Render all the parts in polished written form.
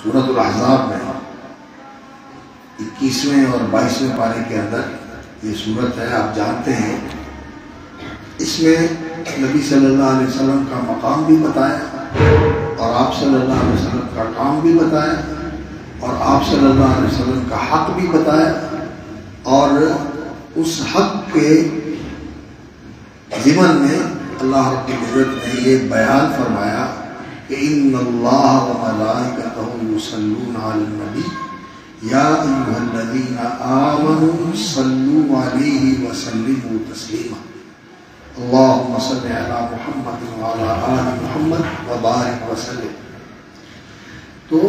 سورۃ الاحزاب میں 21ویں اور 22ویں پارے کے اندر یہ سورت ہے، آپ جانتے ہیں۔ اس میں نبی صلی اللہ علیہ وسلم کا مقام بھی بتایا اور آپ صلی اللہ علیہ وسلم کا کام بھی بتایا اور آپ صلی اللہ علیہ وسلم کا حق بھی بتایا، اور اس حق کے ضمن میں اللہ رب العزت نے یہ بیان فرمایا کہ ان اللہ و ملائکتہ یصلون علی النبی یا ایھا الذین آمنوا صلوا علیہ وسلموا تسلیما اللہم صل علی محمد وعلی آل محمد وبارک وسلم۔ تو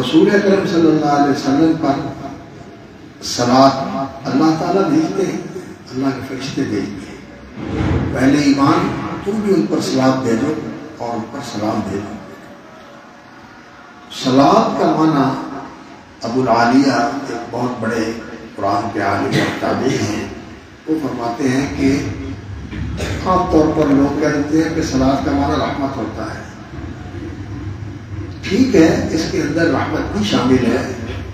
رسول اکرم صلی اللہ علیہ وسلم پر صلاۃ اللہ تعالیٰ بھیجتے ہیں، اللہ کے فرشتے بھیجتے ہیں۔ پہلے ایمان تم بھی ان پر صلاۃ بھیجو اور ان پر سلام بھیجو۔ صلاۃ کا معنی ابو العالیہ ایک بہت بڑے قرآن کے عالم اور تابعی ہیں، وہ فرماتے ہیں کہ عام طور پر لوگ کہتے ہیں کہ صلاۃ کا معنی رحمت ہوتا ہے۔ ٹھیک ہے، اس کے اندر رحمت بھی شامل ہے،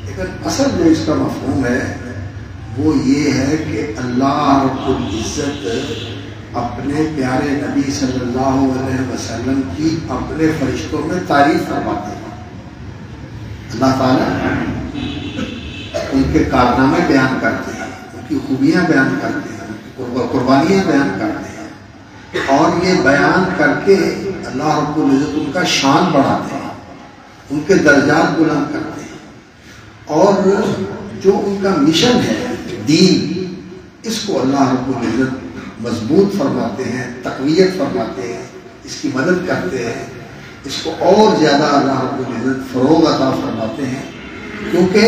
لیکن اصل جو اس کا مفہوم ہے وہ یہ ہے کہ اللہ رب العزت اپنے پیارے نبی صلی اللہ علیہ وسلم کی اپنے فرشتوں میں تعریف فرماتے ہیں۔ اللہ تعالیٰ ان کے کارنامے بیان کرتے ہیں، ان کی خوبیاں بیان کرتے ہیں، قربانیاں بیان کرتے ہیں، اور یہ بیان کر کے اللہ رب العزت ان کا شان بڑھاتے ہیں، ان کے درجات بلند کرتے ہیں، اور جو ان کا مشن ہے دین، اس کو اللہ رب العزت مضبوط فرماتے ہیں، تقویت فرماتے ہیں، اس کی مدد کرتے ہیں، اس کو اور زیادہ اللہ رب العزت فروغ عطا فرماتے ہیں، کیونکہ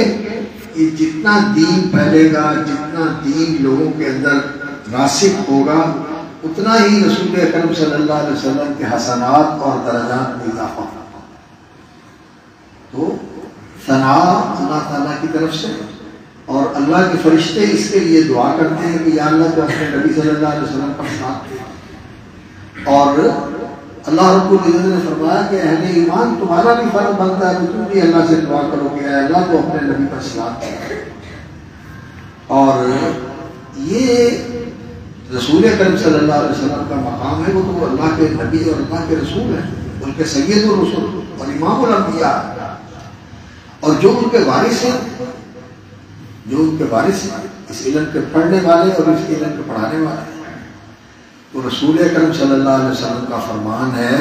یہ جتنا دین پھیلے گا، جتنا دین لوگوں کے اندر راسخ ہوگا، اتنا ہی رسول اکرم صلی اللہ علیہ وسلم کے حسنات اور درجات میں اضافہ ہوگا۔ تو ثنا اللہ تعالیٰ کی طرف سے، اور اللہ کے فرشتے اس کے لیے دعا کرتے ہیں کہ یا اللہ تو اپنے نبی صلی اللہ علیہ وسلم پر ساتھ دے، اور اللہ رب العزت نے فرمایا کہ اہل ایمان تمہارا بھی فرض بنتا ہے کہ تم بھی اللہ سے دعا کرو کہ اے اللہ تو اپنے نبی پر صلوات دے۔ اور یہ رسول اکرم صلی اللہ علیہ وسلم کا مقام ہے، وہ تو اللہ کے نبی اور اللہ کے رسول ہیں، ان کے سید الرسول اور امام الانبیاء، اور جو ان کے وارث ہیں، جو ان کے وارث ہیں، اس علم کے پڑھنے والے اور اس علم کے پڑھانے والے ہیں۔ تو رسول اکرم صلی اللہ علیہ وسلم کا فرمان ہے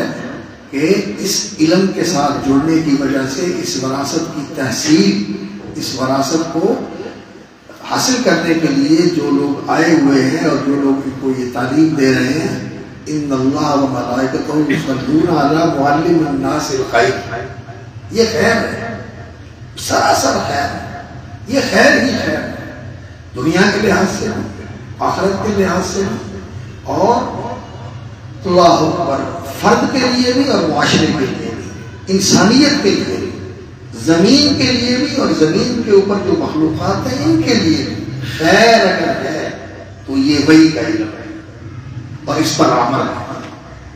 کہ اس علم کے ساتھ جڑنے کی وجہ سے اس وراثت کی تحصیل، اس وراثت کو حاصل کرنے کے لیے جو لوگ آئے ہوئے ہیں اور جو لوگ ان کو یہ تعلیم دے رہے ہیں، ان اللہ و ملائکتہ یصلون علی معلم الناس الخیر، یہ خیر ہے، سراسر خیر ہے، یہ خیر ہی خیر ہے، دنیا کے لحاظ سے آخرت کے لحاظ سے، اور اللہ اکبر، فرد کے لیے بھی اور معاشرے کے لیے بھی، انسانیت کے لیے بھی، زمین کے لیے بھی اور زمین کے اوپر جو مخلوقات ہیں ان کے لیے بھی خیر اگر ہے تو یہ وحی کا علم ہے اور اس پر عمل ہے،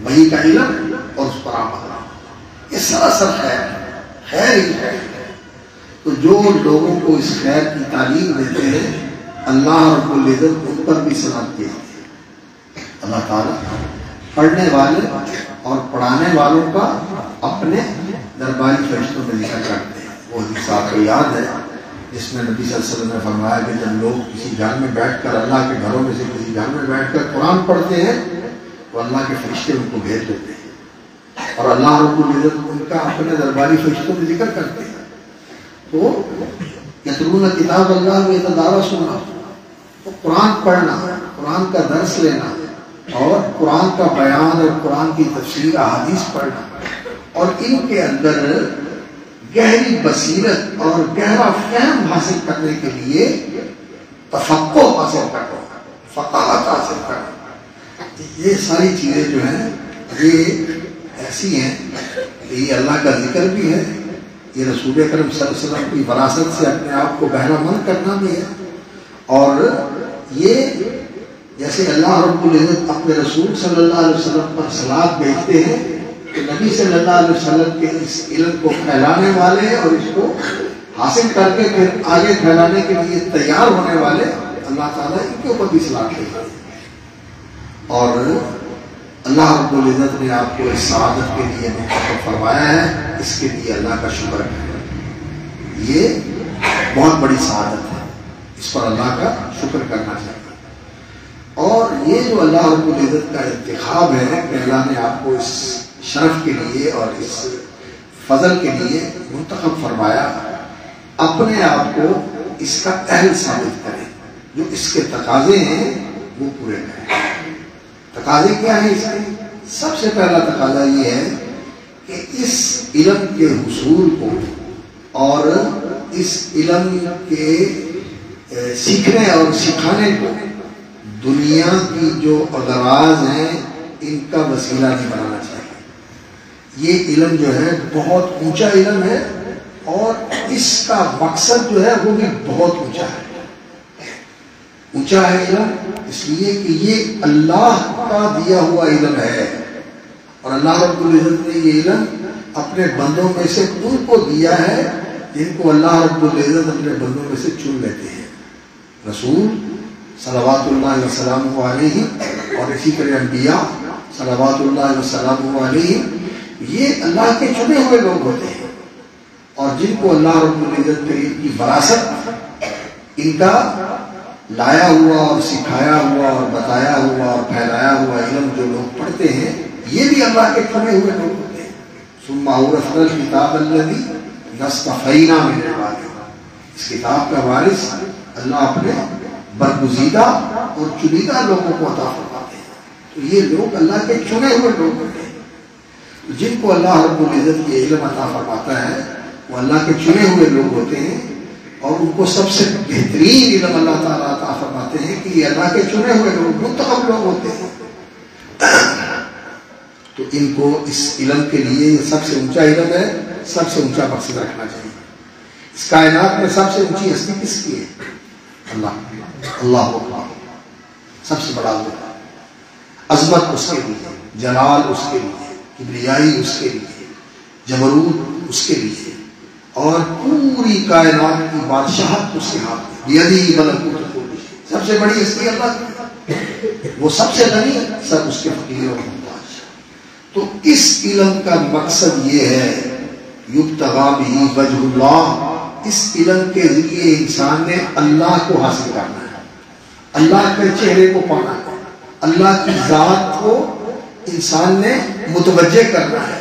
وحی کا علم اور اس پر عمل ہے، یہ سراسر خیر ہے، خیر ہی خیر ہے۔ تو جو لوگوں کو اس خیر کی تعلیم دیتے ہیں، اللہ رب العزت ان پر بھی صلوات بھیجتے ہیں۔ اللہ تعالیٰ پڑھنے والے اور پڑھانے والوں کا اپنے درباری فرشتوں میں ذکر کرتے ہیں۔ وہ حدیث آپ کو یاد ہے جس میں نبی صلی اللہ علیہ وسلم نے فرمایا کہ جب لوگ کسی گھر میں بیٹھ کر، اللہ کے گھروں میں سے کسی گھر میں بیٹھ کر قرآن پڑھتے ہیں تو اللہ کے فرشتے ان کو بھیج دیتے ہیں، اور اللہ رب العزت ان کا اپنے درباری فرشتوں میں ذکر کرتے ہیں۔ تو یتلون کتاب اللہ و یتدارسونہ، تو قرآن پڑھنا، قرآن کا درس لینا اور قرآن کا بیان اور قرآن کی تفسیر، احادیث پڑھنا، اور ان کے اندر گہری بصیرت اور گہرا فہم حاصل کرنے کے لیے تفقہ حاصل کرنا، فقاہت حاصل کرنا، یہ ساری چیزیں جو ہیں یہ ایسی ہیں کہ یہ اللہ کا ذکر بھی ہے، یہ رسول اکرم صلی اللہ علیہ وسلم کی وراثت سے اپنے آپ کو بہرہ مند کرنا بھی ہے، اور یہ جیسے اللہ رب العزت اپنے رسول صلی اللہ علیہ وسلم پر صلوات بھیجتے ہیں، کہ نبی صلی اللہ علیہ وسلم کے اس علم کو پھیلانے والے اور اس کو حاصل کر کے پھر آگے پھیلانے کے لیے تیار ہونے والے اللہ تعالیٰ ان کے اوپر بھی صلاح دے گا. اور اللہ رب العزت نے آپ کو اس سعادت کے لیے منتخب فرمایا ہے، اس کے لیے اللہ کا شکر ہے. یہ بہت بڑی سعادت ہے، اس پر اللہ کا شکر کرنا چاہیے. اور یہ جو اللہ رب العزت کا انتخاب ہے کہ اللہ نے آپ کو اس شرف کے لیے اور اس فضل کے لیے منتخب فرمایا، اپنے آپ کو اس کا اہل ثابت کریں. جو اس کے تقاضے ہیں وہ پورے کریں. تقاضے کیا ہیں اس کے؟ سب سے پہلا تقاضا یہ ہے کہ اس علم کے حصول کو اور اس علم کے سیکھنے اور سکھانے کو دنیا کی جو اغراض ہیں ان کا وسیلہ نہیں بنانا چاہیے. یہ علم جو ہے بہت اونچا علم ہے اور اس کا مقصد جو ہے وہ بھی بہت اونچا ہے. اونچا ہے علم اس لیے کہ یہ اللہ کا دیا ہوا علم ہے، اور اللہ رب العزت نے یہ علم اپنے بندوں میں سے ان کو دیا ہے جن کو اللہ رب العزت اپنے بندوں میں سے چن لیتے ہیں. رسول صلوات اللہ وسلم علیہ اور اسی طرح انبیاء صلوات اللہ وسلم علیہ، یہ اللہ کے چنے ہوئے لوگ ہوتے ہیں، اور جن کو اللہ رب العزت کی وراثت ان کا لایا ہوا اور سکھایا ہوا اور بتایا ہوا اور پھیلایا ہوا علم جو لوگ پڑھتے ہیں یہ بھی اللہ کے چنے ہوئے لوگ ہوتے ہیں. ثم اورثنا الکتاب الذی اصطفینا من عبادنا، اس کتاب کا وارث اللہ اپنے برگزیدہ اور چنیدہ لوگوں کو عطا فرماتے ہیں. تو یہ لوگ اللہ کے چنے ہوئے لوگ ہوتے ہیں. جن کو اللہ رب العزت یہ علم عطا فرماتا ہے وہ اللہ کے چنے ہوئے لوگ ہوتے ہیں، اور ان کو سب سے بہترین علم اللہ تعالیٰ عطا فرماتے ہیں کہ یہ اللہ کے چنے ہوئے لوگ منتخب لوگ ہوتے ہیں. تو ان کو اس علم کے لیے یہ سب سے اونچا علم ہے، سب سے اونچا مقصد رکھنا چاہیے. اس کائنات میں سب سے اونچی ہستی کس کی ہے؟ اللہ سب سے بڑا اللہ. عظمت اس کے لیے، جلال اس کے لیے، کبریائی اس کے لیے، جبروت اس کے لیے، اور پوری کائنات کی بادشاہت اس کے ہاتھ میں. یدی ملکوت کل شیء، سب سے بڑی ہستی اللہ کی، وہ سب سے غنی، سب اس کے فقیر اور محتاج. تو اس علم کا مقصد یہ ہے یبتغی بہ وجہ اللہ، اس علم کے ذریعے انسان نے اللہ کو حاصل کرنا ہے، اللہ کے چہرے کو پانا ہے، اللہ کی ذات کو انسان نے متوجہ کرنا ہے،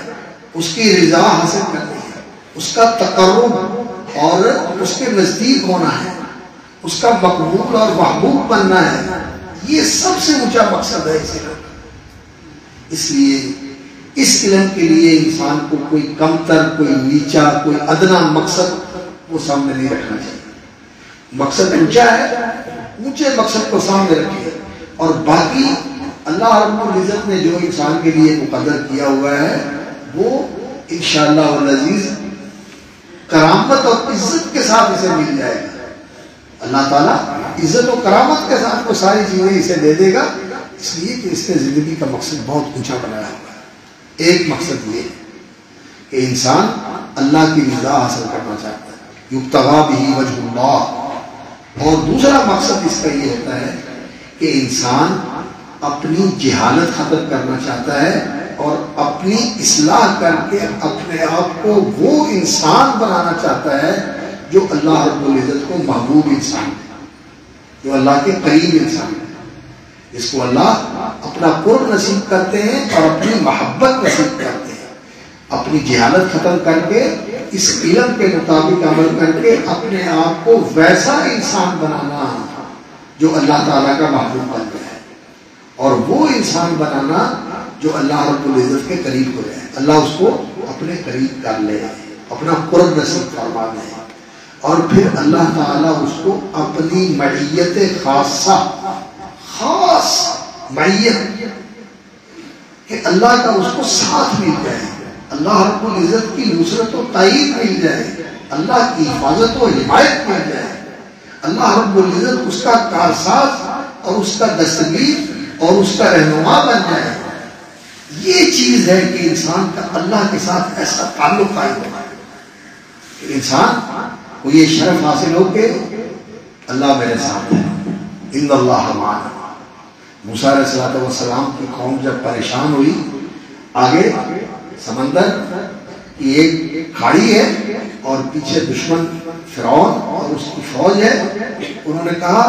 اس کی رضا حاصل کرنی ہے، اس کا تقرب اور اس کے نزدیک ہونا ہے، اس کا مقبول اور محبوب بننا ہے. یہ سب سے اونچا مقصد ہے اس علم کا. اس لیے اس علم کے لیے انسان کو کوئی کمتر، کوئی نیچا، کوئی ادنا مقصد وہ سامنے نہیں رکھنا چاہیے. مقصد اونچا ہے، اونچے مقصد کو سامنے رکھیے، اور باقی اللہ رب العزت نے جو انسان کے لیے مقدر کیا ہوا ہے وہ انشاءاللہ العزیز کرامت اور عزت کے ساتھ اسے مل جائے گا. اللہ تعالیٰ عزت و کرامت کے ساتھ وہ ساری چیزیں اسے دے دے گا، اس لیے کہ اس نے زندگی کا مقصد بہت اونچا بنایا ہوا ہے. ایک مقصد یہ کہ انسان اللہ کی رضا حاصل کرنا چاہتا ہے، یبتغی بہ وجہ اللہ. اور دوسرا مقصد اس کا یہ ہوتا ہے کہ انسان اپنی جہالت ختم کرنا چاہتا ہے اور اپنی اصلاح کر کے اپنے آپ کو وہ انسان بنانا چاہتا ہے جو اللہ رب العزت کو محبوب انسان ہے، جو اللہ کے قریب انسان ہے، جس کو اللہ اپنا قرب نصیب کرتے ہیں اور اپنی محبت نصیب کرتے ہیں. اپنی جہالت ختم کر کے اس علم کے مطابق عمل کر کے اپنے آپ کو ویسا انسان بنانا جو اللہ تعالیٰ کا محبوب بن گیا ہے، اور وہ انسان بنانا جو اللہ رب العزت کے قریب ہو جائے، اللہ اس کو اپنے قریب کر لے، اپنا قرب نصیب فرما دے، اور پھر اللہ تعالیٰ اس کو اپنی معیت خاصہ، خاص معیت کہ اللہ کا اس کو ساتھ مل جائے، اللہ رب العزت کی نصرت و تائید مل جائے، اللہ کی حفاظت و حمایت مل جائے، اللہ رب العزت اس کا کارساز اور اس کا دستگیر اور اس کا رہنما بن جائے. یہ چیز ہے کہ انسان کا اللہ کے ساتھ ایسا تعلق قائم ہونا ہے کہ انسان کو یہ شرف حاصل ہو کہ اللہ میرے ساتھ ہے، ان اللہ معنا۔ موسیٰ علیہ السلام کی قوم جب پریشان ہوئی، آگے سمندر کی ایک کھاڑی ہے اور پیچھے دشمن فرعون اور اس کی فوج ہے، انہوں نے کہا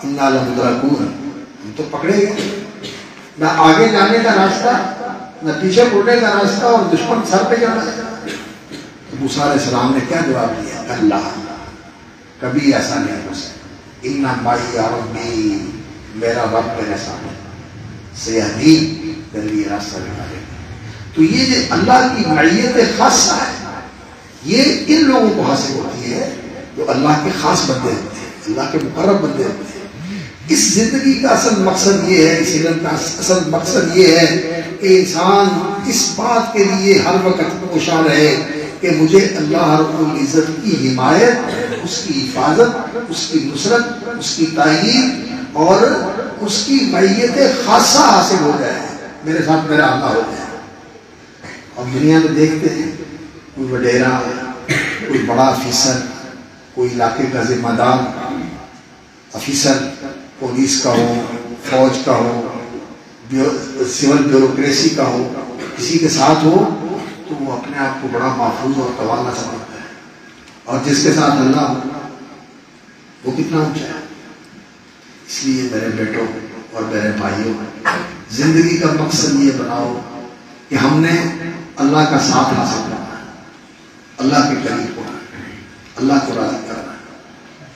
انا لمدرکون، ہم تو پکڑے گئے، نہ آگے جانے کا راستہ نہ پیچھے مڑنے کا راستہ، اور دشمن سر پہ جانا ہے۔ موسیٰ علیہ السلام نے کیا جواب دیا؟ اللہ، کبھی ایسا نہیں ہو سکتا، انا معی ربی، میرا رب میرے ساتھ ہے، سیہدین، میرے لیے راستہ نکالے۔ تو یہ جو اللہ کی معیت خاصہ ہے، یہ ان لوگوں کو حاصل ہوتی ہے جو اللہ کے خاص بندے ہوتے ہیں، اللہ کے مقرب بندے ہوتے ہیں۔ اس زندگی کا اصل مقصد یہ ہے، اس علم کا اصل مقصد یہ ہے کہ انسان اس بات کے لیے ہر وقت کوشاں رہے کہ مجھے اللہ رب العزت کی حمایت، اس کی حفاظت، اس کی نصرت، اس کی تائید اور اس کی معیت خاصہ حاصل ہو جائے، میرے ساتھ میرا اللہ ہو جائے۔ اور دنیا میں دیکھتے ہیں کوئی وڈیرا، کوئی بڑا افیسر، کوئی علاقے کا ذمہ دار افیسر، پولیس کا ہو، فوج کا ہو، سول بیوروکریسی کا ہو، کسی کے ساتھ ہو تو وہ اپنے آپ کو بڑا محفوظ اور توانا سمجھتا ہے، اور جس کے ساتھ اللہ ہو وہ کتنا اونچا ہے۔ اس لیے میرے بیٹوں اور میرے بھائیوں، زندگی کا مقصد یہ بناؤ کہ ہم نے اللہ کا ساتھ حاصل کرنا ہے، اللہ کے قریب ہونا ہے، اللہ کو راضی کرنا ہے،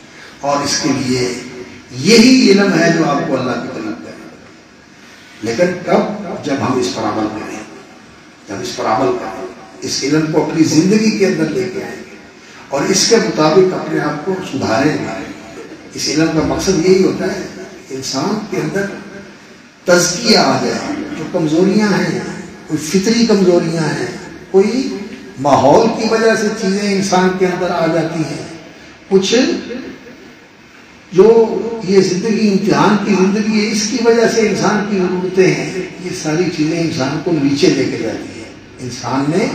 اور اس کے لیے یہی علم ہے جو آپ کو اللہ کے قریب کرے گا۔ لیکن کب؟ جب ہم اس پر عمل کریں، جب اس پر عمل کریں، اس علم کو اپنی زندگی کے اندر لے کے آئیں گے اور اس کے مطابق اپنے آپ کو سدھاریں گے۔ اس علم کا مقصد یہی ہوتا ہے کہ انسان کے اندر تزکیہ آ جائے، جو کمزوریاں ہیں، کوئی فطری کمزوریاں ہیں، کوئی ماحول کی وجہ سے چیزیں انسان کے اندر آ جاتی ہیں، کچھ جو یہ زندگی امتحان کی زندگی ہے اس کی وجہ سے انسان کی ضرورتیں ہیں، یہ ساری چیزیں انسان کو نیچے لے کے جاتی ہیں۔ انسان نے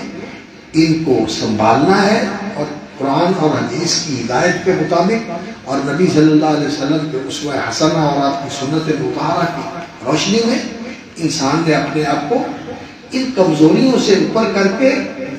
ان کو سنبھالنا ہے اور قرآن اور حدیث کی ہدایت کے مطابق اور نبی صلی اللہ علیہ وسلم کے اسوہ حسنہ اور آپ کی سنت مطہرہ کی روشنی میں انسان نے اپنے آپ کو ان کمزوریوں سے اوپر کر کے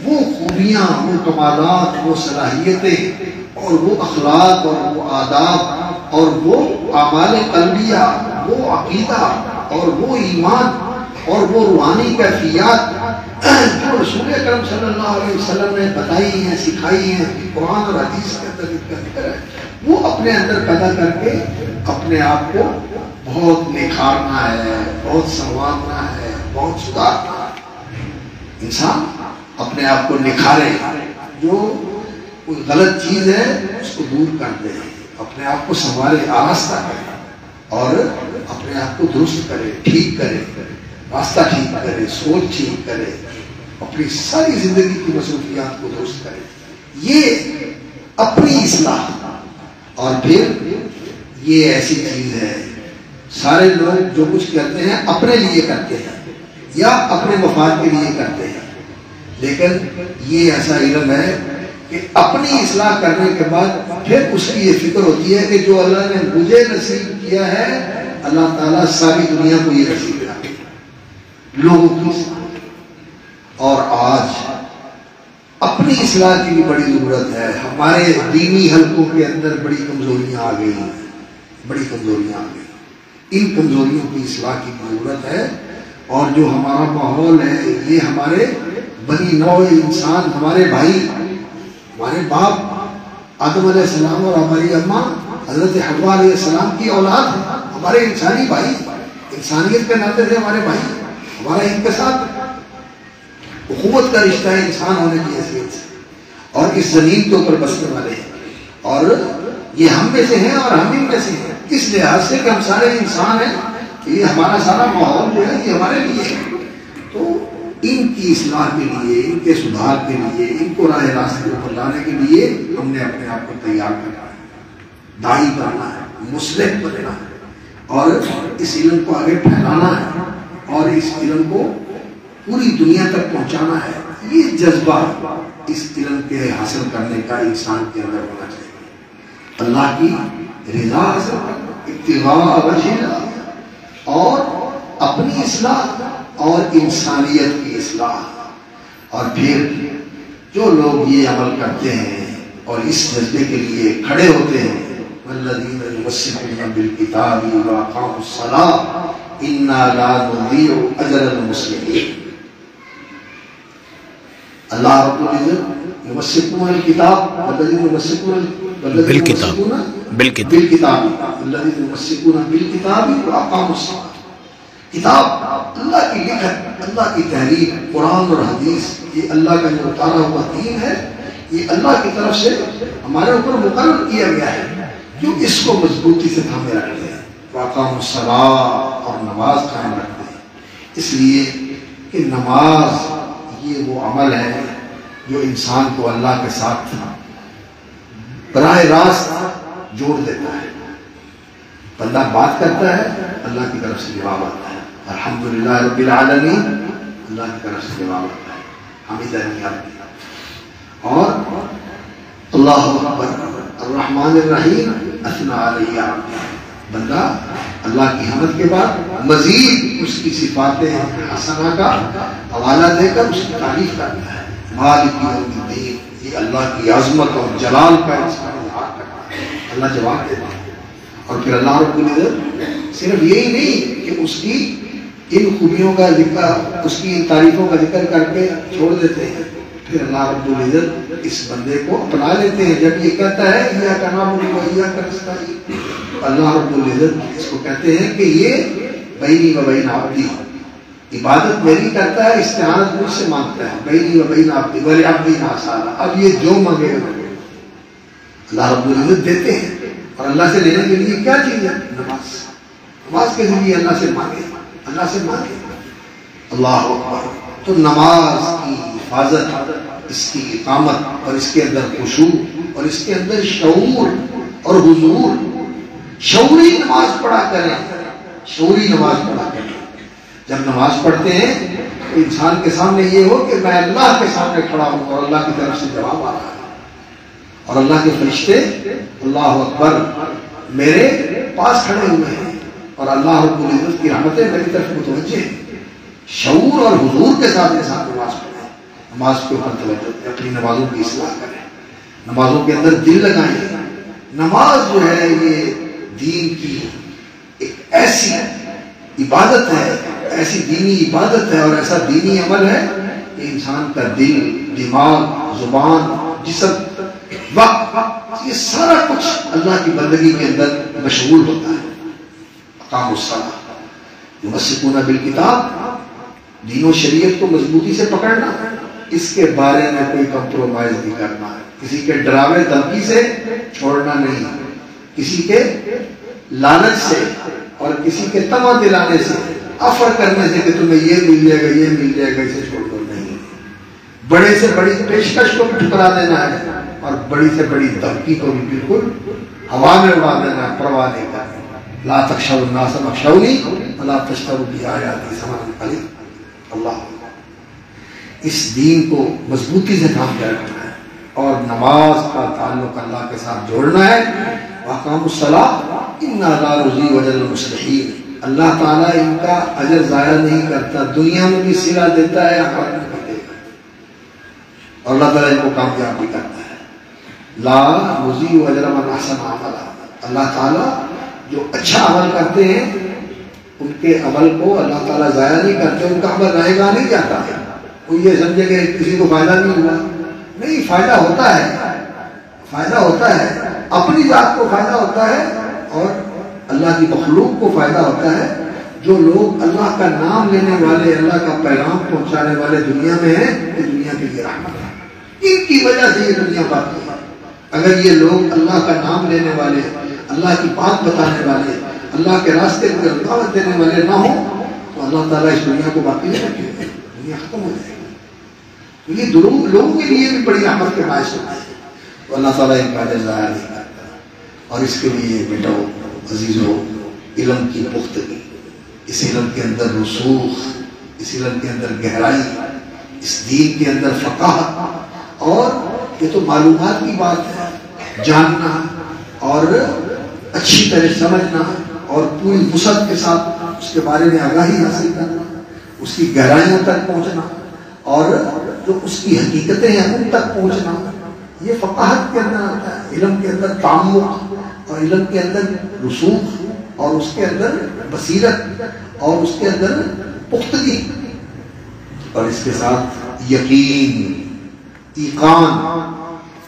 وہ خوبیاں، وہ کمالات، وہ صلاحیتیں اور وہ اخلاق اور وہ آداب اور وہ اعمال قلبیہ، وہ عقیدہ اور وہ ایمان اور وہ روحانی کیفیات جو رسول اکرم صلی اللہ علیہ وسلم نے بتائی ہیں، سکھائی ہیں، قرآن اور حدیث کے اندر ان کا ذکر ہے، وہ اپنے اندر پیدا کر کے اپنے آپ کو بہت نکھارنا ہے، بہت سنوارنا ہے، بہت سدھارنا ہے۔ انسان اپنے آپ کو نکھارے، جو کوئی غلط چیز ہے اس کو دور کر دے، اپنے آپ کو سنوارے، آراستہ کرے اور اپنے آپ کو درست کرے، ٹھیک کرے، راستہ ٹھیک کرے، سوچ ٹھیک کرے، اپنی ساری زندگی کی مصروفیات کو درست کرے، یہ اپنی اصلاح۔ اور پھر یہ ایسی چیز ہے، سارے لوگ جو کچھ کرتے ہیں اپنے لیے کرتے ہیں یا اپنے مفاد کے لیے کرتے ہیں، لیکن یہ ایسا علم ہے کہ اپنی اصلاح کرنے کے بعد پھر اس کی یہ فکر ہوتی ہے کہ جو اللہ نے مجھے نصیب کیا ہے، اللہ تعالیٰ ساری دنیا کو یہ نصیب کیا لوگوں کی اصلاح۔ اور آج اپنی اصلاح کی بھی بڑی ضرورت ہے، ہمارے دینی حلقوں کے اندر بڑی کمزوریاں آ گئی ہیں، بڑی کمزوریاں آ گئی، ان کمزوریوں کی اصلاح کی ضرورت ہے۔ اور جو ہمارا ماحول ہے، یہ ہمارے بنی نوع انسان، ہمارے بھائی، ہمارے باپ آدم علیہ السلام اور ہماری اماں حضرت حوا علیہ السلام کی اولاد ہے، ہمارے انسانی بھائی، انسانیت کے ناطے سے ہمارے بھائی، ہمارا ان کے ساتھ اخوت کا رشتہ ہے انسان ہونے کی حیثیت سے، اور اس زمین کے اوپر بسنے والے ہیں، اور یہ ہم میں سے ہیں اور ہم ان میں سے ہیں، اس لحاظ سے کہ ہم سارے انسان ہیں، یہ ہمارا سارا ماحول جو ہے یہ ہمارے لیے ہے۔ تو ان کی اصلاح کے لیے، ان کے سدھار کے لیے، ان کو راہ راستے پر لانے کے لیے ہم نے اپنے آپ کو تیار کرنا ہے، داعی بننا ہے، مصلح بننا ہے، اور اس علم کو آگے پھیلانا ہے، اور اس علم کو پوری دنیا تک پہنچانا ہے، یہ جذبہ اس علم کے حاصل کرنے کا انسان کے اندر ہونا چاہیے۔ اللہ کی رضا حاصل کرنا، ابتغاء وجہ اللہ، اور اپنی اصلاح اور انسانیت کی اصلاح۔ اور پھر جو لوگ یہ عمل کرتے ہیں اور اس جذبے کے لیے کھڑے ہوتے ہیں، والذین یمسکون بالکتاب واقاموا الصلاۃ انا لا نضیع اجر المسلمین۔ اللہ رب العزت یمسکون الکتاب، والذین یمسکون بالکتاب، والذین یمسکون بالکتاب واقاموا الصلاۃ۔ کتاب اللہ کی لکھت، اللہ کی تحریر، قرآن اور حدیث، یہ اللہ کا جو اتارا ہوا دین ہے، یہ اللہ کی طرف سے ہمارے اوپر مقرر کیا گیا ہے، جو اس کو مضبوطی سے تھامے رکھتے ہیں، واقام الصلاۃ، اور نماز قائم رکھتے ہیں۔ اس لیے کہ نماز یہ وہ عمل ہے جو انسان کو اللہ کے ساتھ براہ راست جوڑ دیتا ہے۔ بندہ بات کرتا ہے، اللہ کی طرف سے جواب آتا ہے، الحمدللہ رب العالمین، اللہ کی طرف سے جواب آتا ہے، حمیدنی عبدی، اور اللہ اکبر الرحمن الرحیم اثنی علی عبدی، بندہ اللہ کی حمد کے بعد مزید اس کی صفات حسنہ کا حوالہ دے کر اس کی تعریف کرتا ہے، مالک یوم الدین، یہ اللہ کی عظمت اور جلال کا اظہار کرتا ہے، اللہ جواب دیتا ہے۔ اور پھر اللہ رب العزت صرف یہی نہیں کہ اس کی ان خوبیوں کا ذکر، اس کی ان تعریفوں کا ذکر کر کے چھوڑ دیتے ہیں، پھر اللہ رب العزت اس بندے کو اپنا لیتے ہیں۔ جب یہ کہتا ہے ایاک نعبد و ایاک نستعین، اللہ رب العزت اس کو کہتے ہیں کہ یہ بینی و بین عبدی، عبادت میری کرتا ہے، استعانت مجھ سے مانگتا ہے، بینی و بین عبدی ولعبدی ما سأل، اب یہ جو مانگے گا اللہ رب العزت دیتے ہیں۔ اور اللہ سے لینے کے لیے کیا چیز ہے؟ نماز، نماز کے ذریعے اللہ سے مانگے، اللہ سے مانگے، اللہ اکبر۔ تو نماز کی حفاظت، اس کی اقامت، اور اس کے اندر خشوع، اور اس کے اندر شعور اور حضور، شعوری نماز پڑھا کریں، شعوری نماز پڑھا کریں۔ جب نماز پڑھتے ہیں تو انسان کے سامنے یہ ہو کہ میں اللہ کے سامنے کھڑا ہوں اور اللہ کی طرف سے جواب آ رہا ہے، اور اللہ کے فرشتے اللہ اکبر میرے پاس کھڑے ہوئے ہیں، اور اللہ رب العزت کی رحمتیں میری طرف متوجہ ہیں۔ شعور اور حضور کے ساتھ انسان نماز پڑھے، نماز کے اوپر توجہ دیں، اپنی نمازوں کی اصلاح کریں، نمازوں کے اندر دل لگائیں۔ نماز جو ہے یہ دین کی ایک ایسی عبادت ہے، ایسی دینی عبادت ہے اور ایسا دینی عمل ہے کہ انسان کا دل، دماغ، زبان، جسم، وقت، یہ سارا کچھ اللہ کی بندگی کے اندر مشغول ہوتا ہے۔ اقاموا الصلاۃ یمسکون بالکتاب، دین و شریعت کو مضبوطی سے پکڑنا، اس کے بارے میں کوئی کمپرومائز نہیں کرنا، کسی کے ڈراوے دھمکی سے چھوڑنا نہیں، کسی کے لالچ سے اور کسی کے طمع دلانے سے، آفر کرنے سے کہ تمہیں یہ مل جائے گا، یہ مل جائے گا، اسے چھوڑ دو، نہیں۔ بڑے سے بڑی پیشکش کو بھی ٹھکرا دینا ہے، اور بڑی سے بڑی دھمکی کو بھی بالکل ہوا میں اڑا دینا ہے، پرواہ نہیں کرنا۔ لا تخشوا الناس واخشونی ولا تشتروا بآیاتی ثمنا قلیلا۔ اللہ، اس دین کو مضبوطی سے تھام کے رکھنا ہے، اور نماز کا تعلق اللہ کے ساتھ جوڑنا ہے۔ واقاموا الصلاۃ انا لا نضيع اجر المصلحین، اللہ تعالیٰ ان کا اجر ضائع نہیں کرتا، دنیا میں بھی صلہ دیتا ہے، آخرت میں بھی دے گا، اور اللہ تعالیٰ ان کو کامیاب بھی کرتا ہے۔ لا نضيع اجر من احسن عملا، اللہ تعالیٰ جو اچھا عمل کرتے ہیں ان کے عمل کو اللہ تعالیٰ ضائع نہیں کرتے، ان کا عمل رہے گا نہیں جاتا ہے۔ کوئی یہ سمجھے کہ کسی کو فائدہ نہیں ہوا، نہیں، فائدہ ہوتا ہے، فائدہ ہوتا ہے، اپنی ذات کو فائدہ ہوتا ہے، اور اللہ کی مخلوق کو فائدہ ہوتا ہے۔ جو لوگ اللہ کا نام لینے والے، اللہ کا پیغام پہنچانے والے دنیا میں ہیں، یہ دنیا کے لیے رحمت ہے، ان کی وجہ سے یہ دنیا باقی ہے۔ اگر یہ لوگ اللہ کا نام لینے والے، اللہ کی بات بتانے والے، اللہ کے راستے کو دعوت دینے والے نہ ہوں تو اللہ تعالیٰ اس دنیا کو باقی نہیں رکھے گا، دنیا ختم ہو جائے گی۔ تو یہ لوگوں کے لیے بھی بڑی رحمت کے باعث ہوتا ہے، تو اللہ تعالیٰ ان کا اجر ضائع نہیں کرتا۔ اور اس کے لیے بیٹو عزیزو، علم کی پختگی، اس علم کے اندر رسوخ، اس علم کے اندر گہرائی، اس دین کے اندر فقاہت، اور یہ تو معلومات کی بات ہے، جاننا اور اچھی طرح سمجھنا اور پوری وسعت کے ساتھ اس کے بارے میں آگاہی حاصل کرنا، اس کی گہرائیوں تک پہنچنا اور جو اس کی حقیقتیں ہیں ان تک پہنچنا، یہ فقاہت کے اندر آتا ہے۔ علم کے اندر تعمق اور علم کے اندر رسوخ اور اس کے اندر بصیرت اور اس کے اندر پختگی، اور اس کے ساتھ یقین، ایقان،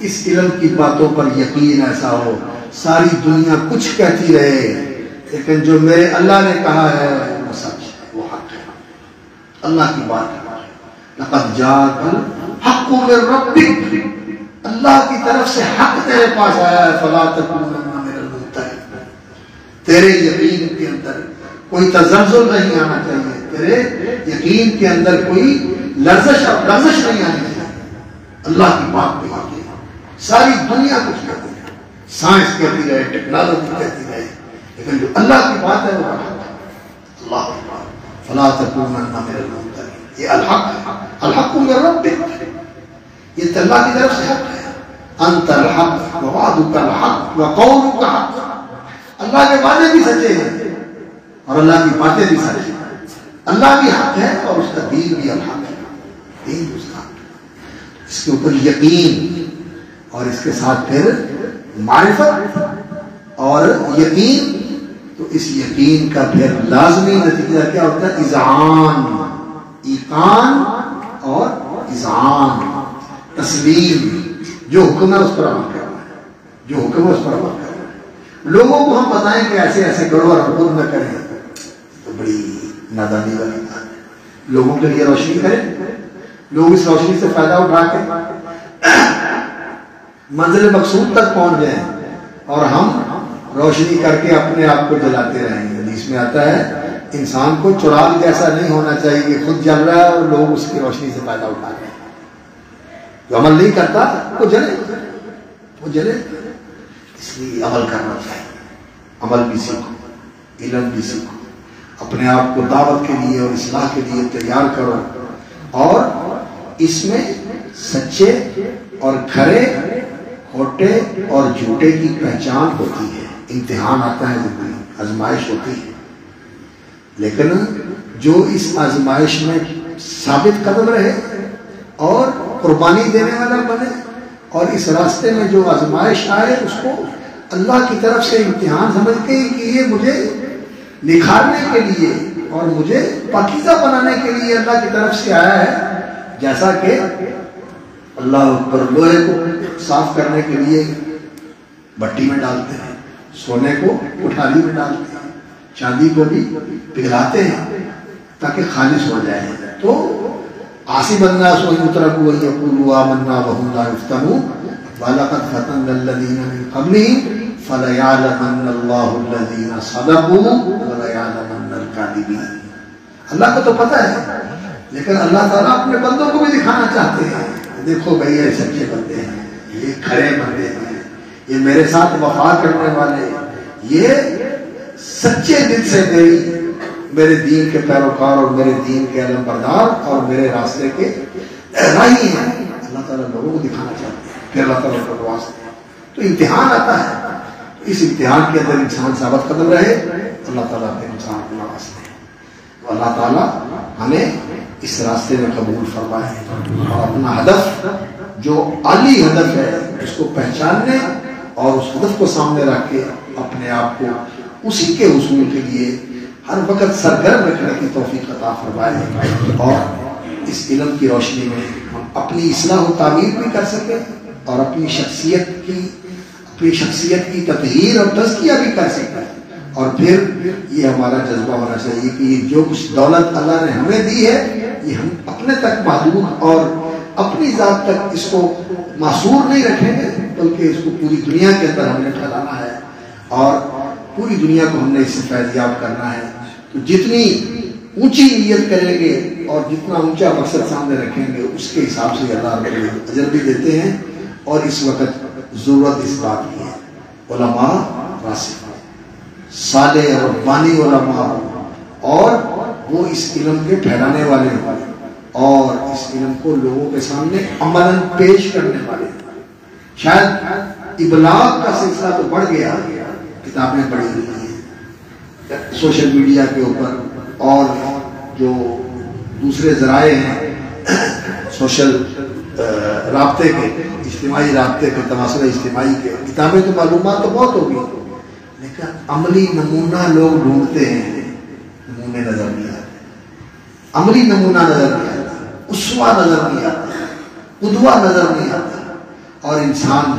اس علم کی باتوں پر یقین ایسا ہو ساری دنیا کچھ کہتی رہے لیکن جو میرے اللہ نے کہا ہے وہ سچ ہے، وہ حق ہے، اللہ کی بات ہے۔ لقد جاءک الحق من ربک، اللہ کی طرف سے حق تیرے پاس آیا ہے، فلا تکونن من الممترین، تیرے یقین کے اندر کوئی تزلزل نہیں آنا چاہیے، تیرے یقین کے اندر کوئی لرزش نہیں آنی چاہیے۔ اللہ کی بات پہ آگے ساری دنیا کچھ کہتی ہے، سائنس کہتی رہے، ٹیکنالوجی کہتی رہے، لیکن جو اللہ کی بات ہے وہ اللہ کی بات، فلا تکونن من الممترین، یہ الحق ہے، الحق من ربک، یہ اللہ کی طرف سے حق ہے۔ انت الحق ووعدک الحق وقولک حق، اللہ کے وعدے بھی سچے ہیں اور اللہ کی باتیں بھی سچی ہیں، اللہ بھی حق ہے اور اس کا دین بھی الحق ہے، دین اس کا حق ہے۔ اس کے اوپر یقین اور اس کے ساتھ پھر معرفت اور یقین، تو اس یقین کا پھر لازمی نتیجہ کیا ہوتا ہے؟ اذعان، ایقان اور اذعان، تسلیم، جو حکم ہے اس پر عمل کرنا ہے، جو حکم ہے اس پر عمل کرنا ہے۔ لوگوں کو ہم بتائیں کہ ایسے ایسے کرو اور حکم نہ کریں تو بڑی نادانی والی بات ہے۔ لوگوں کے لیے روشنی کریں، لوگ اس روشنی سے فائدہ اٹھا کے منزل مقصود تک پہنچ جائیں اور ہم روشنی کر کے اپنے آپ کو جلاتے رہیں گے۔ حدیث میں آتا ہے انسان کو چراغ جیسا نہیں ہونا چاہیے کہ خود جل رہا ہے اور لوگ اس کی روشنی سے فائدہ اٹھا رہے ہیں۔ جو عمل نہیں کرتا وہ جلے، وہ جلے، اس لیے عمل کرنا چاہیے، عمل بھی سیکھو، علم بھی سیکھو، اپنے آپ کو دعوت کے لیے اور اصلاح کے لیے تیار کرو، اور اس میں سچے اور کھرے، کھوٹے اور جھوٹے کی پہچان ہوتی ہے۔ امتحان آتا ہے، زندگی آزمائش ہوتی ہے، لیکن جو اس آزمائش میں ثابت قدم رہے اور قربانی دینے والا بنے اور اس راستے میں جو آزمائش آئے اس کو اللہ کی طرف سے امتحان سمجھ کے کہ یہ مجھے نکھارنے کے لیے اور مجھے پاکیزہ بنانے کے لیے اللہ کی طرف سے آیا ہے، جیسا کہ اللہ اکبر، لوہے کو صاف کرنے کے لیے بھٹی میں ڈالتے ہیں، سونے کو اٹھالی میں ڈالتے ہیں، چاندی کو بھی پگھلاتے ہیں تاکہ خالص ہو جائے۔ تو حاسب الناس ان یترکوا ان یقولوا آمنا وهم لا یفتنون ولقد فتنا الذین من قبلهم فلیعلمن اللہ الذین صدقوا وليعلمن الکاذبین۔ اللہ کو تو پتہ ہے، لیکن اللہ تعالیٰ اپنے بندوں کو بھی دکھانا چاہتے ہیں، دیکھو بھائی یہ سچے بندے ہیں، یہ کھڑے بندے ہیں، یہ میرے ساتھ وفا کرنے والے، یہ سچے دل سے میرے دین کے پیروکار اور میرے دین کے علم بردار اور میرے راستے کے راہی ہیں۔ اللہ تعالیٰ لوگوں کو دکھانا چاہتے ہیں، پھر اللہ تعالیٰ کو واسطے ہیں۔ تو امتحان آتا ہے، اس امتحان کے اندر انسان ثابت قدم رہے، اللہ تعالیٰ پھر انسان کو واسطے ہیں۔ تو اللہ تعالیٰ ہمیں اس راستے میں قبول فرمائے اور اپنا ہدف جو عالی ہدف ہے اس کو پہچاننے اور اس ہدف کو سامنے رکھ کے اپنے آپ کو اسی کے حصول کے لیے ہر وقت سرگرم رکھنے کی توفیق عطا فرمائے، اور اس علم کی روشنی میں ہم اپنی اصلاح و تعمیر بھی کر سکیں اور اپنی شخصیت کی تطہیر اور تزکیہ بھی کر سکیں، اور پھر یہ ہمارا جذبہ ہونا چاہیے کہ یہ جو کچھ دولت اللہ نے ہمیں دی ہے یہ ہم اپنے تک محدود اور اپنی ذات تک اس کو محصور نہیں رکھیں گے، بلکہ اس کو پوری دنیا کے اندر ہم نے پھیلانا ہے اور پوری دنیا کو ہم نے اس سے فیض یاب کرنا ہے۔ تو جتنی اونچی نیت کریں گے اور جتنا اونچا مقصد سامنے رکھیں گے اس کے حساب سے اللہ رب العزت اجر بھی دیتے ہیں۔ اور اس وقت ضرورت اس بات کی ہے علماء راسخ، صالح اور ربانی علماء اور وہ اس علم کے پھیلانے والے ہیں اور اس علم کو لوگوں کے سامنے عملاً پیش کرنے والے ہیں. شاید ابلاغ کا سلسلہ تو بڑھ گیا، کتابیں پڑھی ہوئی ہیں سوشل میڈیا کے اوپر اور جو دوسرے ذرائع ہیں سوشل رابطے کے، اجتماعی رابطے کے، تواصل اجتماعی کے، کتابیں تو معلومات تو بہت ہوگی، لیکن عملی نمونہ لوگ ڈھونڈتے ہیں، نمونے نظر نہیں آتے، عملی نمونہ نظر نہیں آتا، اسوہ نظر نہیں آتا، قدوہ نظر نہیں آتا. اور انسان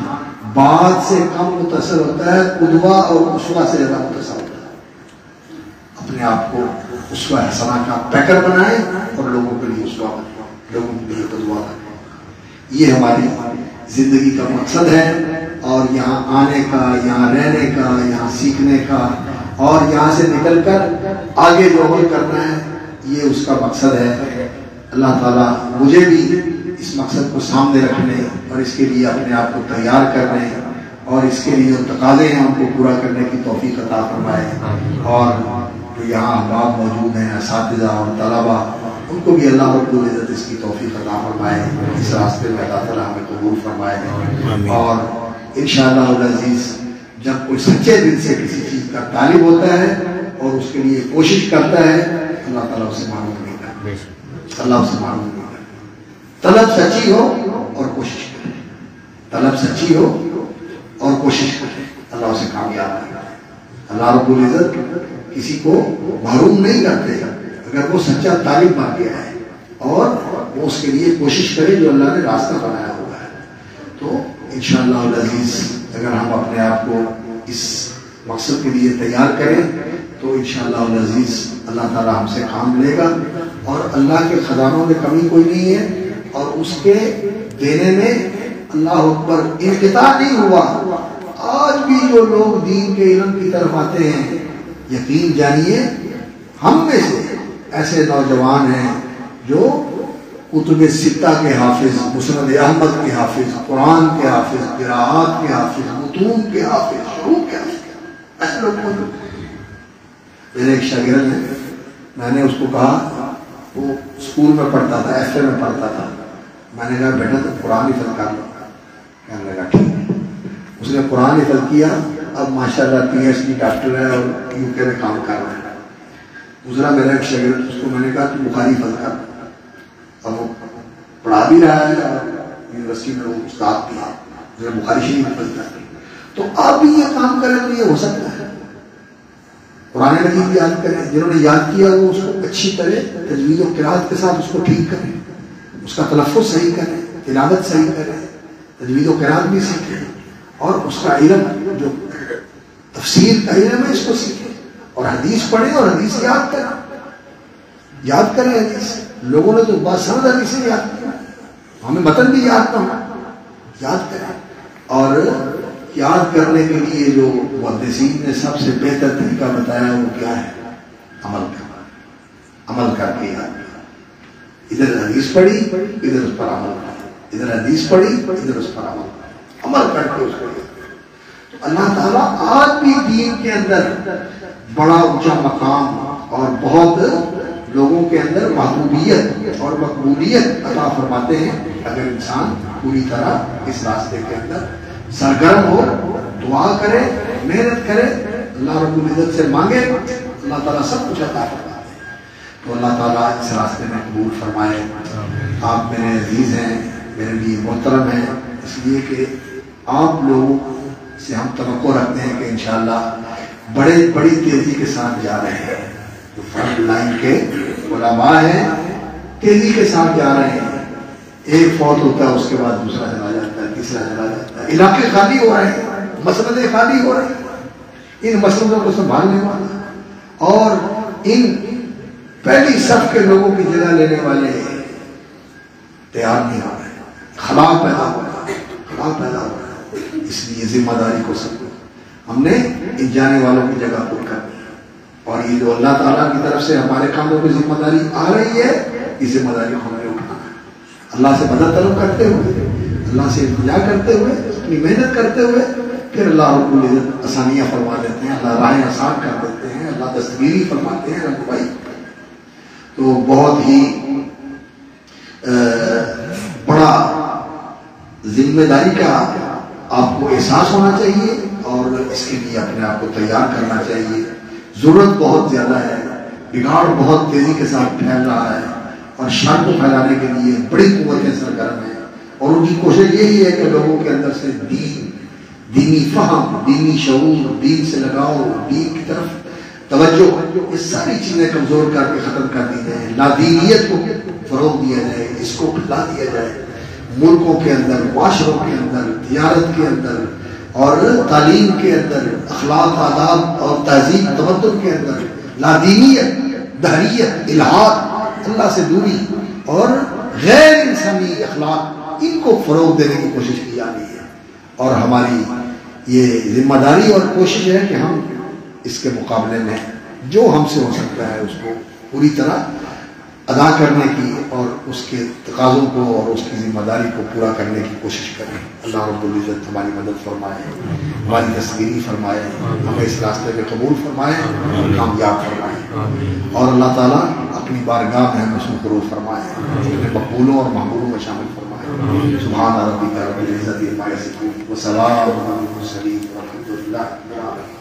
بات سے کم متاثر ہوتا ہے، قدوہ اور اسوہ سے زیادہ متاثر ہوتا ہے. اپنے آپ کو اسوہ حسنہ کا پیکر بنائے اور لوگوں کے لیے اسوہ بنائے، لوگوں کے لیے قدوہ بنائے. یہ ہماری زندگی کا مقصد ہے اور یہاں آنے کا، یہاں رہنے کا، یہاں سیکھنے کا اور یہاں سے نکل کر آگے جو عمل کرنا ہے، یہ اس کا مقصد ہے. اللہ تعالیٰ مجھے بھی اس مقصد کو سامنے رکھنے اور اس کے لیے اپنے آپ کو تیار کرنے اور اس کے لیے جو تقاضے ہیں ان کو پورا کرنے کی توفیق عطا فرمائے. اور جو یہاں احباب موجود ہیں، اساتذہ اور طلباء، ان کو بھی اللہ رب العزت اس کی توفیق عطا فرمائے، اس راستے میں اللہ تعالیٰ ہمیں قبول فرمائے. اور انشاءاللہ العزیز جب کوئی سچے دل سے کسی چیز کا طالب ہوتا ہے اور اس کے لیے کوشش کرتا ہے، اللہ تعالیٰ اسے معلوم نہیں کرتا، اللہ اسے معلوم نہیں کرتا. طلب سچی ہو اور کوشش کرے، طلب سچی ہو اور کوشش کرے، اللہ اسے کامیاب کرے. اللہ رب العزت کسی کو محروم نہیں کرتے اگر وہ سچا طالب بن گیا ہے اور وہ اس کے لیے کوشش کرے جو اللہ نے راستہ بنایا ہوا ہے. تو انشاءاللہ العزیز اگر ہم اپنے آپ کو اس مقصد کے لیے تیار کریں تو انشاءاللہ العزیز اللہ تعالیٰ ہم سے کام لے گا. اور اللہ کے خزانوں میں کمی کوئی نہیں ہے اور اس کے دینے میں اللہ اکبر انقطاع نہیں ہوا. آج بھی جو لوگ دین کے علم کی طرف آتے ہیں، یقین جانیے ہم میں سے ایسے نوجوان ہیں جو کتب ستہ کے حافظ، مسند احمد کے حافظ، قرآن کے حافظ، قراءات کے حافظ، متون کے حافظ، شروع کے حافظ، ایسے لوگ موجود ہیں. میرے ایک شاگرد ہے، میں نے اس کو کہا، وہ اسکول میں پڑھتا تھا، ایف اے میں پڑھتا تھا، میں نے کہا بیٹا تو قرآن حفظ کر لو. کہنے لگا ٹھیک ہے. اس نے قرآن حفظ کیا، اب ماشاءاللہ پی ایچ ڈی ڈاکٹر ہے اور یو کے میں کام کر رہا ہے. گزرا میرا ایک شاگرد، اس کو میں نے کہا تو بخاری حفظ کر. اب وہ پڑھا بھی رہا ہے اور یونیورسٹی میں وہ استاد بھی ہے، جو بخاری شریف حفظ کرتے ہیں. تو آپ بھی یہ کام کریں تو یہ ہو سکتا ہے. قرآن مجید بھی یاد کریں، جنہوں نے یاد کیا وہ اس کو اچھی طرح تجوید و قرات کے ساتھ اس کو ٹھیک کریں، اس کا تلفظ صحیح کریں، تلاوت صحیح کریں، تجوید و قرات بھی سیکھیں اور اس کا علم جو تفسیر کا علم ہے اس کو سیکھیں اور حدیث پڑھیں اور حدیث یاد کریں. یاد کریں حدیث. لوگوں نے تو باسند حدیثیں یاد کیا، ہمیں متن بھی یاد نہ ہو. یاد کریں اور یاد کرنے کے لیے جو محدثین نے سب سے بہتر طریقہ بتایا وہ کیا ہے؟ عمل کرنا. عمل کر کے یاد کیا. ادھر حدیث پڑھی، ادھر اس پر عمل کرا، ادھر حدیث پڑھی، ادھر اس پر عمل کرا، عمل کر کے اس کو یاد. تو اللہ تعالیٰ آج بھی دین کے اندر بڑا اونچا مقام اور بہت لوگوں کے اندر محبوبیت اور مقبولیت عطا فرماتے ہیں اگر انسان پوری طرح اس راستے کے اندر سرگرم ہو، دعا کرے، محنت کرے، اللہ رب العزت سے مانگے، اللہ تعالیٰ سب کچھ عطا فرماتے ہیں. تو اللہ تعالیٰ اس راستے میں قبول فرمائے. آپ میرے عزیز ہیں، میرے لیے محترم ہیں، اس لیے کہ آپ لوگوں سے ہم توقع رکھتے ہیں کہ انشاءاللہ بڑی تیزی کے ساتھ جا رہے ہیں. جو فرنٹ لائن کے علماء ہیں تیزی کے ساتھ جا رہے ہیں. ایک فوت ہوتا ہے، اس کے بعد دوسرا چلا جاتا ہے، تیسرا چلا جاتا ہے. علاقے خالی ہو رہے ہیں، مسجدیں خالی ہو رہی ہیں. ان مسجدوں کو سنبھالنے والا اور ان پہلی صف کے لوگوں کی جگہ لینے والے تیار نہیں ہو رہے. خلا پیدا ہو رہا ہے، خلا پیدا ہو رہا ہے. اس لیے ذمہ داری کو سمجھو. ہم نے ان جانے والوں کی جگہ پر کرنی ہے اور یہ جو اللہ تعالیٰ کی طرف سے ہمارے کاموں کی ذمہ داری آ رہی ہے، اس ذمہ داری کو ہمیں اٹھانا ہے. اللہ سے مدد طلب کرتے ہوئے، اللہ سے التجا کرتے ہوئے، اپنی محنت کرتے ہوئے، پھر اللہ رب العزت آسانیاں فرما دیتے ہیں، اللہ راہیں آسان کر دیتے ہیں، اللہ دستگیری فرماتے ہیں، رہنمائی. تو بہت ہی بڑا ذمہ داری کا آپ کو احساس ہونا چاہیے اور اس کے لیے اپنے آپ کو تیار کرنا چاہیے. ضرورت بہت زیادہ ہے، بگاڑ بہت تیزی کے ساتھ پھیل رہا ہے اور شر کو پھیلانے کے لیے بڑی قوتیں سرگرم ہیں، اور ان کی کوشش یہی ہے کہ لوگوں کے اندر سے دینی فہم، دینی شعور، دین سے لگاؤ، دین کی طرف توجہ، یہ ساری چیزیں کمزور کر کے ختم کر دی جائیں. لادینیت کو فروغ دیا جائے، اس کو پھیلا دیا جائے ملکوں کے اندر، معاشروں کے اندر، تجارت کے اندر اور تعلیم کے اندر، اخلاق، آداب اور تہذیب تمدن کے اندر. لادینیت، دہریت، الحاد، اللہ سے دوری اور غیر انسانی اخلاق، ان کو فروغ دینے کی کوشش کی جا رہی ہے، اور ہماری یہ ذمہ داری اور کوشش ہے کہ ہم اس کے مقابلے میں جو ہم سے ہو سکتا ہے اس کو پوری طرح ادا کرنے کی اور اس کے تقاضوں کو اور اس کی ذمہ داری کو پورا کرنے کی کوشش کریں. اللہ رب العزت ہماری مدد فرمائے، ہماری دستگیری فرمائے، ہمیں اس راستے میں قبول فرمائے اور کامیاب فرمائے، اور اللہ تعالیٰ اپنی بارگاہ میں ہمیں سرخرو فرمائے، اپنے مقبولوں اور محبوبوں میں شامل فرمائے. سبحان ربک رب العزت عما یصفون وسلام علی المرسلین والحمد للہ رب العالمین.